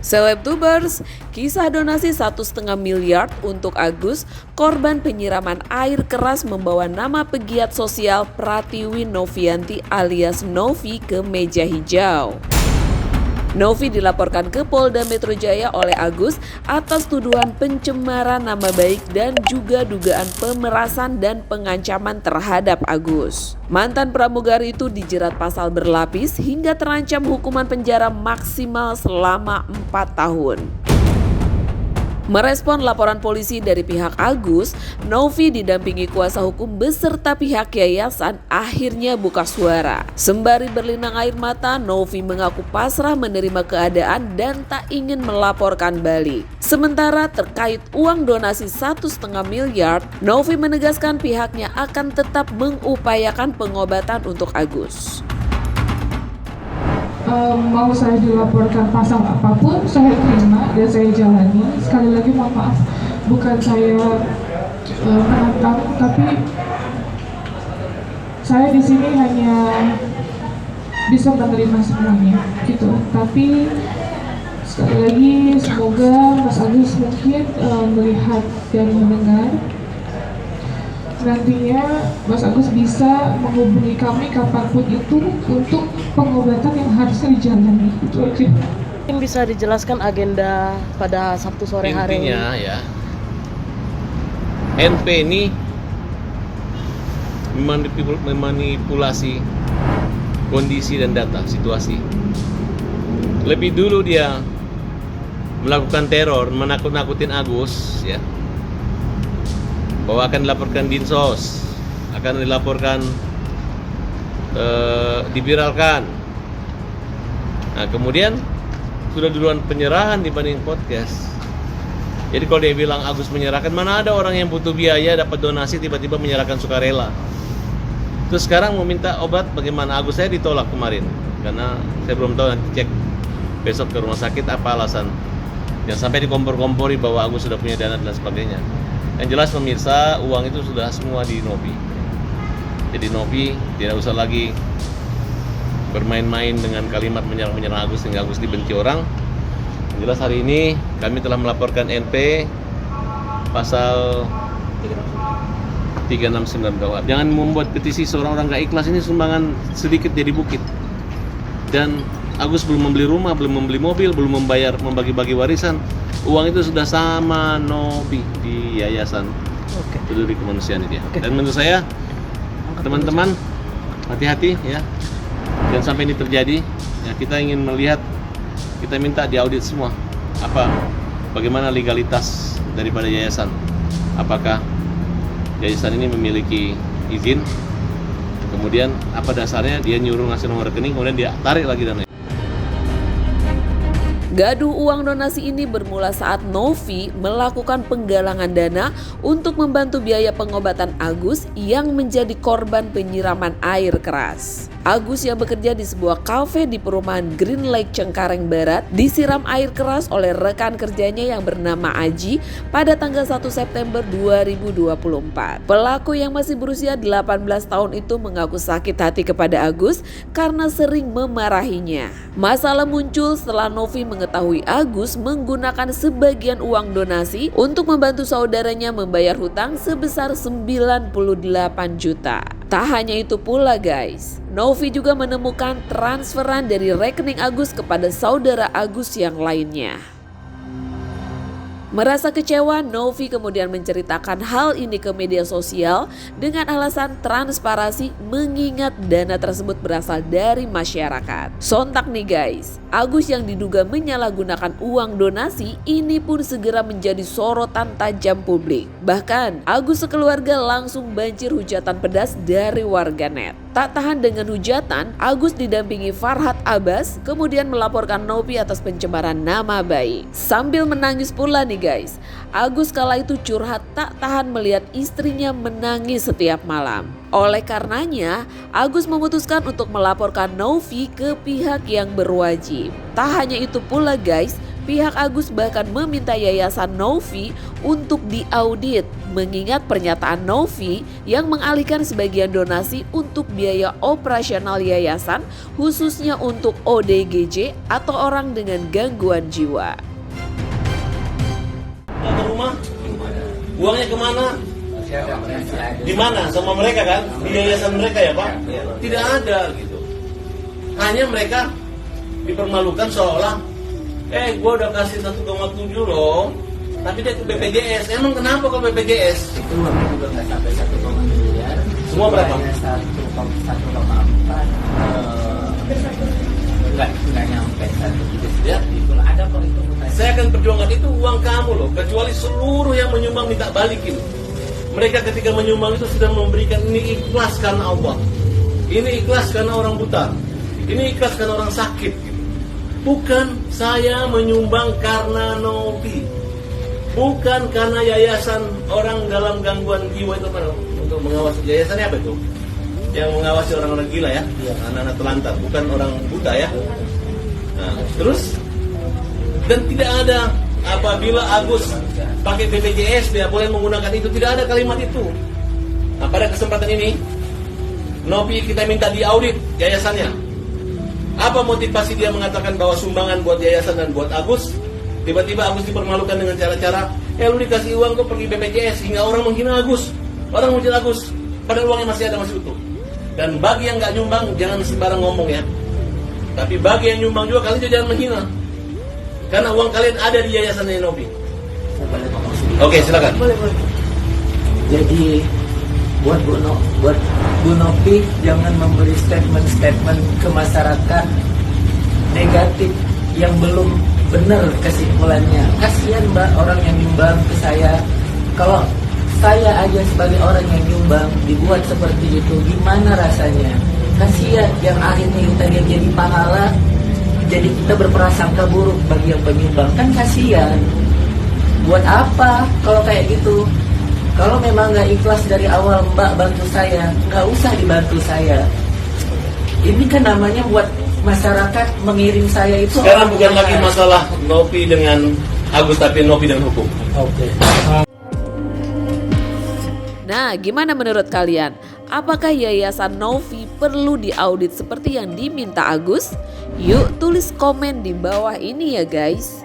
Selebtubers, kisah donasi 1,5 miliar untuk Agus, korban penyiraman air keras membawa nama pegiat sosial Pratiwi Novianti alias Novi ke meja hijau. Novi dilaporkan ke Polda Metro Jaya oleh Agus atas tuduhan pencemaran nama baik dan juga dugaan pemerasan dan pengancaman terhadap Agus. Mantan pramugari itu dijerat pasal berlapis hingga terancam hukuman penjara maksimal selama 4 tahun. Merespon laporan polisi dari pihak Agus, Novi didampingi kuasa hukum beserta pihak yayasan akhirnya buka suara. Sembari berlinang air mata, Novi mengaku pasrah menerima keadaan dan tak ingin melaporkan balik. Sementara terkait uang donasi 1,5 miliar, Novi menegaskan pihaknya akan tetap mengupayakan pengobatan untuk Agus. Mau saya dilaporkan pasal apapun saya terima dan saya jalani. Sekali lagi mohon maaf, bukan saya menantang, tapi saya di sini hanya bisa menerima semuanya gitu. Tapi sekali lagi semoga Mas Agus mungkin melihat dan mendengar. Nantinya Mas Agus bisa menghubungi kami kapanpun itu untuk pengobatan yang harusnya dijalani. Itu aja. Mungkin bisa dijelaskan agenda pada Sabtu sore hari ini. Intinya ya, NP ini memanipulasi kondisi dan data situasi. Lebih dulu dia melakukan teror, menakut-nakutin Agus ya, bahwa akan dilaporkan Dinsos, akan dilaporkan, diviralkan. Nah kemudian sudah duluan penyerahan dibanding podcast. Jadi kalau dia bilang Agus menyerahkan, mana ada orang yang butuh biaya dapat donasi tiba-tiba menyerahkan sukarela. Terus sekarang mau minta obat, bagaimana? Agus saya ditolak kemarin karena saya belum tahu, nanti cek besok ke rumah sakit apa alasan. Jangan sampai dikompor-kompori bahwa Agus sudah punya dana dan sebagainya. Yang jelas pemirsa, uang itu sudah semua di Novi. Jadi Novi tidak usah lagi bermain-main dengan kalimat menyerang Agus sehingga Agus dibenci orang. Yang jelas hari ini kami telah melaporkan NP pasal 369 KUHP. Jangan membuat petisi seorang orang gak ikhlas, ini sumbangan sedikit jadi bukit. Dan Agus belum membeli rumah, belum membeli mobil, belum membayar, membagi-bagi warisan. Uang itu sudah sama Novi di yayasan peduli kemanusiaan ini. Dan menurut saya teman-teman hati-hati ya, jangan sampai ini terjadi. Ya, kita ingin melihat, kita minta diaudit semua bagaimana legalitas daripada yayasan. Apakah yayasan ini memiliki izin? Kemudian apa dasarnya dia nyuruh ngasih nomor rekening, kemudian dia tarik lagi dana. Gaduh uang donasi ini bermula saat Novi melakukan penggalangan dana untuk membantu biaya pengobatan Agus yang menjadi korban penyiraman air keras. Agus yang bekerja di sebuah kafe di perumahan Green Lake Cengkareng Barat disiram air keras oleh rekan kerjanya yang bernama Aji pada tanggal 1 September 2024. Pelaku yang masih berusia 18 tahun itu mengaku sakit hati kepada Agus karena sering memarahinya. Masalah muncul setelah Novi mengetahui Agus menggunakan sebagian uang donasi untuk membantu saudaranya membayar hutang sebesar 98 juta. Tak hanya itu pula guys, Novi juga menemukan transferan dari rekening Agus kepada saudara Agus yang lainnya. Merasa kecewa, Novi kemudian menceritakan hal ini ke media sosial dengan alasan transparansi mengingat dana tersebut berasal dari masyarakat. Sontak nih guys, Agus yang diduga menyalahgunakan uang donasi ini pun segera menjadi sorotan tajam publik. Bahkan Agus sekeluarga langsung banjir hujatan pedas dari warganet. Tak tahan dengan hujatan, Agus didampingi Farhad Abbas kemudian melaporkan Novi atas pencemaran nama baik. Sambil menangis pula nih guys, Agus kala itu curhat tak tahan melihat istrinya menangis setiap malam. Oleh karenanya, Agus memutuskan untuk melaporkan Novi ke pihak yang berwajib. Tak hanya itu pula guys, Pihak Agus bahkan meminta Yayasan Novi untuk diaudit, mengingat pernyataan Novi yang mengalihkan sebagian donasi untuk biaya operasional yayasan, khususnya untuk ODGJ atau orang dengan gangguan jiwa. Ke rumah, uangnya kemana? Di mana? Sama mereka kan? Di yayasan mereka ya Pak? Tidak ada gitu. Hanya mereka dipermalukan seolah gua udah kasih 1,7 loh, tapi dia ke BPJS. Emang kenapa ke BPJS? Itu uangnya juga nggak sampai 1,2 miliar. Semua berapa? 1,4. Nggak nyampe 1,3. Ya. Itulah ada perhitungan. Saya akan perjuangkan itu uang kamu loh, kecuali seluruh yang menyumbang minta balikin. Mereka ketika menyumbang itu sudah memberikan, ini ikhlas karena Allah, ini ikhlas karena orang buta, ini ikhlas karena orang sakit. Bukan saya menyumbang karena Novi, bukan karena yayasan orang dalam gangguan jiwa itu apa, untuk mengawasi. Yayasannya apa itu? Yang mengawasi orang-orang gila ya, anak-anak telantar, bukan orang buta ya. Nah, terus dan tidak ada apabila Agus pakai BPJS dia boleh menggunakan itu, tidak ada kalimat itu. Nah, pada kesempatan ini Novi kita minta diaudit yayasannya. Apa motivasi dia mengatakan bahwa sumbangan buat yayasan dan buat Agus? Tiba-tiba Agus dipermalukan dengan cara-cara, lu dikasih uang kok pergi BPJS, hingga orang menghina Agus, orang menghina Agus, padahal uangnya masih ada, masih utuh. Dan bagi yang nggak nyumbang, jangan sembarang ngomong ya. Tapi bagi yang nyumbang juga, kalian juga jangan menghina. Karena uang kalian ada di yayasan Novi. Oke, silakan. Boleh. Jadi buat Bu Novi jangan memberi statement ke masyarakat negatif yang belum benar kesimpulannya. Kasihan Mbak orang yang nyumbang ke saya. Kalau saya aja sebagai orang yang nyumbang dibuat seperti itu, gimana rasanya? Kasihan yang akhirnya kita jadi pahala, jadi kita berprasangka buruk bagi yang penyumbang, kan kasihan. Buat apa kalau kayak gitu? Kalau memang nggak ikhlas dari awal Mbak bantu saya, nggak usah dibantu saya. Ini kan namanya buat masyarakat mengiring saya itu. Sekarang bukan lagi masalah Novi dengan Agus, tapi Novi dan hukum. Oke. Nah, gimana menurut kalian? Apakah Yayasan Novi perlu diaudit seperti yang diminta Agus? Yuk tulis komen di bawah ini ya guys.